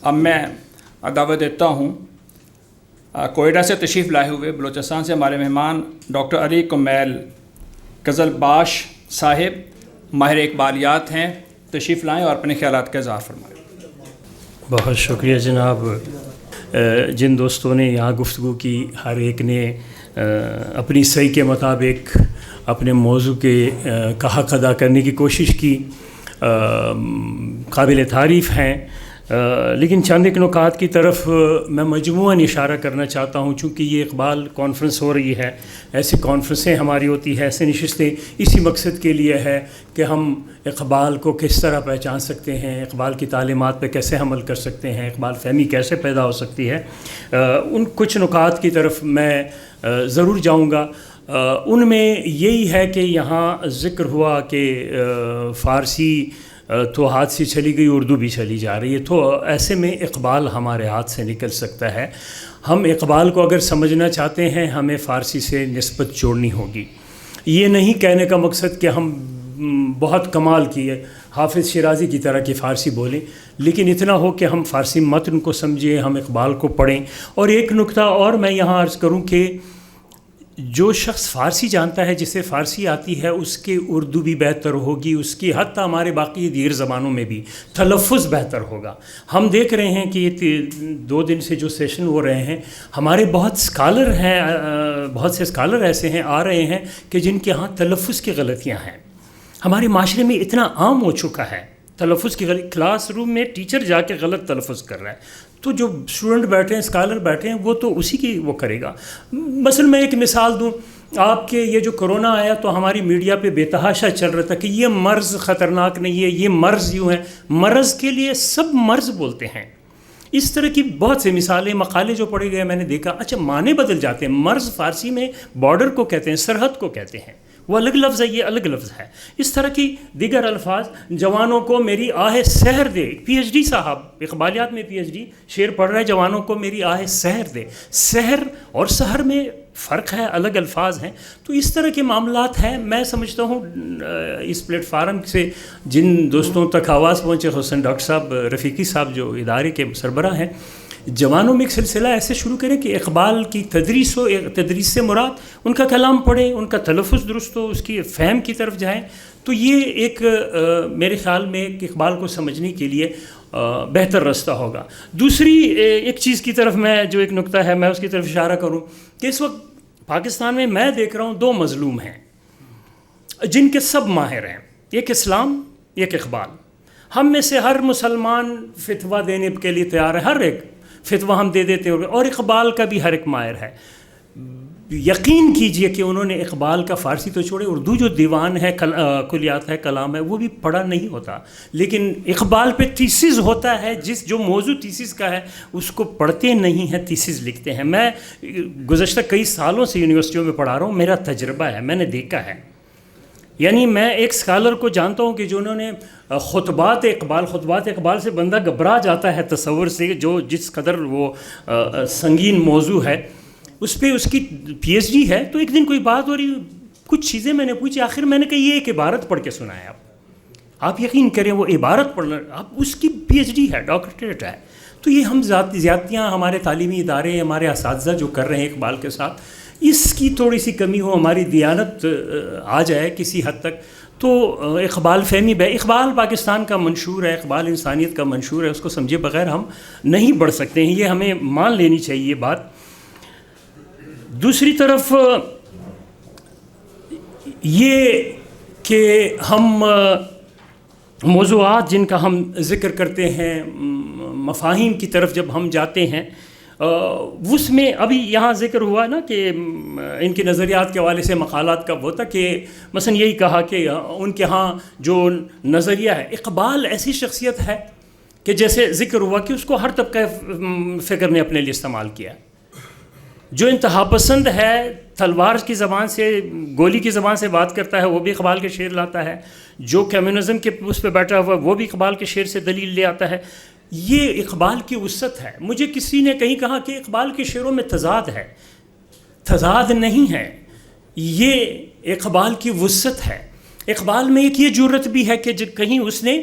اب میں دعوت دیتا ہوں کوئٹہ سے تشریف لائے ہوئے بلوچستان سے ہمارے مہمان ڈاکٹر علی کمیل غزل باش صاحب ماہر اقبالیات ہیں، تشریف لائیں اور اپنے خیالات کا اظہار فرمائیں۔ بہت شکریہ جناب۔ جن دوستوں نے یہاں گفتگو کی، ہر ایک نے اپنی صحیح کے مطابق اپنے موضوع کا حق ادا کرنے کی کوشش کی، قابل تعریف ہیں، لیکن چند ایک نکات کی طرف میں مجموعاً اشارہ کرنا چاہتا ہوں۔ چونکہ یہ اقبال کانفرنس ہو رہی ہے، ایسی کانفرنسیں ہماری ہوتی ہیں، ایسے نشستیں اسی مقصد کے لیے ہے کہ ہم اقبال کو کس طرح پہچان سکتے ہیں، اقبال کی تعلیمات پہ کیسے عمل کر سکتے ہیں، اقبال فہمی کیسے پیدا ہو سکتی ہے۔ ان کچھ نکات کی طرف میں ضرور جاؤں گا۔ ان میں یہی ہے کہ یہاں ذکر ہوا کہ فارسی تو ہاتھ سے چلی گئی، اردو بھی چلی جا رہی ہے، تو ایسے میں اقبال ہمارے ہاتھ سے نکل سکتا ہے۔ ہم اقبال کو اگر سمجھنا چاہتے ہیں ہمیں فارسی سے نسبت جوڑنی ہوگی۔ یہ نہیں کہنے کا مقصد کہ ہم بہت کمال کیے حافظ شیرازی کی طرح کی فارسی بولیں، لیکن اتنا ہو کہ ہم فارسی متن کو سمجھیں، ہم اقبال کو پڑھیں۔ اور ایک نکتہ اور میں یہاں عرض کروں کہ جو شخص فارسی جانتا ہے، جسے فارسی آتی ہے، اس کی اردو بھی بہتر ہوگی، اس کی حتیٰ ہمارے باقی دیگر زبانوں میں بھی تلفظ بہتر ہوگا۔ ہم دیکھ رہے ہیں کہ یہ 2 دن سے جو سیشن ہو رہے ہیں، ہمارے بہت اسکالر ہیں، بہت سے اسکالر ایسے ہیں آ رہے ہیں کہ جن کے ہاں تلفظ کی غلطیاں ہیں۔ ہمارے معاشرے میں اتنا عام ہو چکا ہے تلفظ کی غلطی، کلاس روم میں ٹیچر جا کے غلط تلفظ کر رہا ہے، تو جو اسٹوڈنٹ بیٹھے ہیں، اسکالر بیٹھے ہیں، وہ تو اسی کی وہ کرے گا۔ مثلا میں ایک مثال دوں، آپ کے یہ جو کرونا آیا تو ہماری میڈیا پہ بے تحاشا چل رہا تھا کہ یہ مرض خطرناک نہیں ہے، یہ مرض یوں ہے۔ مرض کے لیے سب مرض بولتے ہیں۔ اس طرح کی بہت سے مثالیں، مقالے جو پڑھے گئے میں نے دیکھا، اچھا معنی بدل جاتے ہیں۔ مرض فارسی میں بارڈر کو کہتے ہیں، سرحد کو کہتے ہیں، وہ الگ لفظ ہے، یہ الگ لفظ ہے۔ اس طرح کی دیگر الفاظ، جوانوں کو میری آہ سحر دے، پی ایچ ڈی صاحب اقبالیات میں پی ایچ ڈی شعر پڑھ رہے ہیں، جوانوں کو میری آہ سحر دے۔ سحر اور سحر میں فرق ہے، الگ الفاظ ہیں۔ تو اس طرح کے معاملات ہیں۔ میں سمجھتا ہوں اس پلیٹ فارم سے جن دوستوں تک آواز پہنچے، حسن ڈاکٹر صاحب رفیقی صاحب جو ادارے کے سربراہ ہیں، جوانوں میں ایک سلسلہ ایسے شروع کریں کہ اقبال کی تدریس ہو، تدریس سے مراد ان کا کلام پڑھیں، ان کا تلفظ درست ہو، اس کی فہم کی طرف جائیں، تو یہ ایک میرے خیال میں کہ اقبال کو سمجھنے کے لیے بہتر رستہ ہوگا۔ دوسری ایک چیز کی طرف میں، جو ایک نکتہ ہے میں اس کی طرف اشارہ کروں کہ اس وقت پاکستان میں دیکھ رہا ہوں 2 مظلوم ہیں جن کے سب ماہر ہیں، ایک اسلام، ایک اقبال۔ ہم میں سے ہر مسلمان فتویٰ دینے کے لیے تیار ہے، ہر ایک فتویٰ ہم دے دیتے ہیں، اور اقبال کا بھی ہر ایک ماہر ہے۔ یقین کیجئے کہ انہوں نے اقبال کا فارسی تو چھوڑے، اردو جو دیوان ہے، کلیات ہے، کلام ہے، وہ بھی پڑھا نہیں ہوتا، لیکن اقبال پہ تھیسس ہوتا ہے، جو موضوع تھیسس کا ہے اس کو پڑھتے نہیں ہیں، تھیسس لکھتے ہیں۔ میں گزشتہ کئی سالوں سے یونیورسٹیوں میں پڑھا رہا ہوں، میرا تجربہ ہے، میں نے دیکھا ہے۔ یعنی میں ایک اسکالر کو جانتا ہوں کہ جو انہوں نے خطبات اقبال سے بندہ گھبرا جاتا ہے تصور سے، جو جس قدر وہ سنگین موضوع ہے، اس پہ اس کی پی ایچ ڈی ہے۔ تو ایک دن کوئی بات ہو رہی، کچھ چیزیں میں نے پوچھی، آخر میں نے کہا یہ ایک عبارت پڑھ کے سنائے آپ یقین کریں وہ عبارت پڑھنا، آپ اس کی پی ایچ ڈی ہے، ڈاکٹریٹ ہے۔ تو یہ ہم زیادتیاں ہمارے تعلیمی ادارے، ہمارے اساتذہ جو کر رہے ہیں اقبال کے ساتھ، اس کی تھوڑی سی کمی ہو، ہماری دیانت آ جائے کسی حد تک، تو اقبال فہمی اقبال پاکستان کا منشور ہے، اقبال انسانیت کا منشور ہے، اس کو سمجھے بغیر ہم نہیں بڑھ سکتے ہیں، یہ ہمیں مان لینی چاہیے یہ بات۔ دوسری طرف یہ کہ ہم موضوعات جن کا ہم ذکر کرتے ہیں، مفاہیم کی طرف جب ہم جاتے ہیں، اس میں ابھی یہاں ذکر ہوا نا کہ ان کے نظریات کے حوالے سے مقالات کا ہوتا کہ مثلا یہی کہا کہ ان کے ہاں جو نظریہ ہے، اقبال ایسی شخصیت ہے کہ جیسے ذکر ہوا کہ اس کو ہر طبقہ فکر نے اپنے لیے استعمال کیا، جو انتہا پسند ہے، تلوار کی زبان سے، گولی کی زبان سے بات کرتا ہے، وہ بھی اقبال کے شعر لاتا ہے، جو کمیونزم کے اس پہ بیٹھا ہوا وہ بھی اقبال کے شعر سے دلیل لے آتا ہے۔ یہ اقبال کی وسعت ہے۔ مجھے کسی نے کہیں کہا کہ اقبال کے شعروں میں تضاد ہے، تضاد نہیں ہے، یہ اقبال کی وسعت ہے۔ اقبال میں ایک یہ جرت بھی ہے کہ کہیں اس نے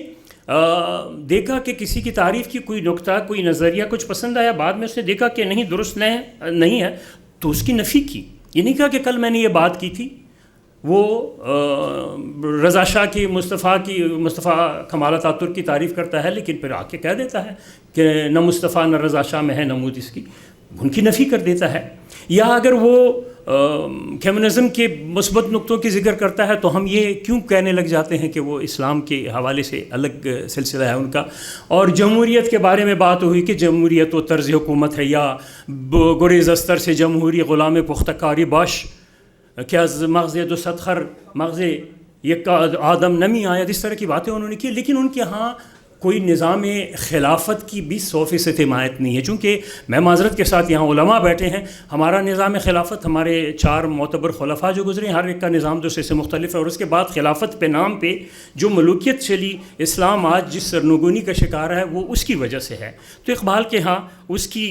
دیکھا کہ کسی کی تعریف کی کوئی نقطہ کوئی نظریہ کچھ پسند آیا، بعد میں اس نے دیکھا کہ نہیں درست نہیں ہے تو اس کی نفی کی. یہ نہیں کہا کہ کل میں نے یہ بات کی تھی. وہ رضا شاہ کی مصطفیٰ کمال اتاترک کی تعریف کرتا ہے لیکن پھر آ کے کہہ دیتا ہے کہ نہ مصطفیٰ نہ رضا شاہ میں ہے نمود اس کی، ان کی نفی کر دیتا ہے. یا اگر وہ کمیونزم کے مثبت نقطوں کی ذکر کرتا ہے تو ہم یہ کیوں کہنے لگ جاتے ہیں کہ وہ اسلام کے حوالے سے الگ سلسلہ ہے ان کا. اور جمہوریت کے بارے میں بات ہوئی کہ جمہوریت و طرز حکومت ہے، یا گریز استر سے جمہوری غلام پختہ کاری باش، کیا مغز دو صدخر مغز یک آدم نمی آید، اس طرح کی باتیں انہوں نے کی. لیکن ان کے ہاں کوئی نظام خلافت کی بھی 100% حمایت نہیں ہے. چونکہ میں معذرت کے ساتھ یہاں علماء بیٹھے ہیں، ہمارا نظام خلافت، ہمارے 4 معتبر خلفاء جو گزرے، ہر ایک کا نظام دوسرے سے مختلف ہے. اور اس کے بعد خلافت پہ نام پہ جو ملوکیت چلی، اسلام آج جس سرنگونی کا شکار ہے وہ اس کی وجہ سے ہے. تو اقبال کے ہاں اس کی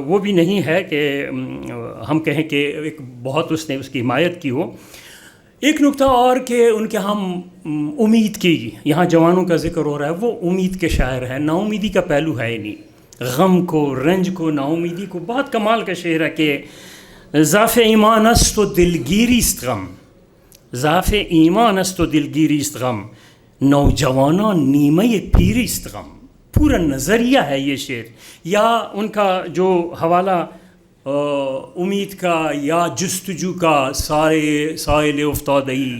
وہ بھی نہیں ہے کہ ہم کہیں کہ ایک بہت اس نے اس کی حمایت کی ہو. ایک نقطہ اور کہ ان کے ہم امید کی، یہاں جوانوں کا ذکر ہو رہا ہے، وہ امید کے شاعر ہیں. نا امیدی کا پہلو ہے ہی نہیں، غم کو، رنج کو، نا امیدی کو. بہت کمال کا شعر ہے کہ ضعف ایمان است و دلگیری است غم، ضعف ایمان است و دلگیری است غم، نوجوانان نیمه پیری است غم. پورا نظریہ ہے یہ شعر. یا ان کا جو حوالہ امید کا یا جستجو کا، سائل افتاده‌ای،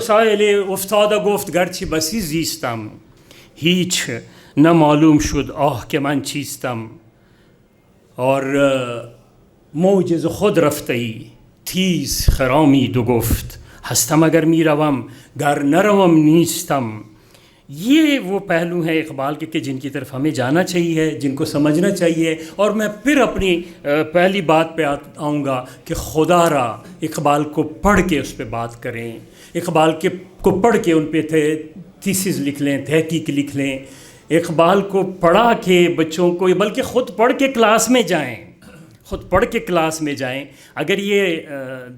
سائل افتاده گفت گرچه بسی زیستم، هیچ نه معلوم شد آه که من چیستم. اور موج ز خود رفته‌ای تیز خرامید و گفت هستم اگر میروم گر نروم نیستم. یہ وہ پہلو ہیں اقبال کے جن کی طرف ہمیں جانا چاہیے، جن کو سمجھنا چاہیے. اور میں پھر اپنی پہلی بات پہ آؤں گا کہ خدا را اقبال کو پڑھ کے اس پہ بات کریں، اقبال کو پڑھ کے ان پہ تھیسز لکھ لیں، تحقیق لکھ لیں. اقبال کو پڑھا کے بچوں کو، بلکہ خود پڑھ کے کلاس میں جائیں، خود پڑھ کے کلاس میں جائیں. اگر یہ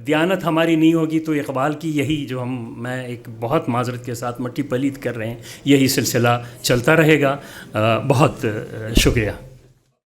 دیانت ہماری نہیں ہوگی تو اقبال کی یہی جو میں ایک بہت معذرت کے ساتھ مٹی پلید کر رہے ہیں، یہی سلسلہ چلتا رہے گا. بہت شکریہ.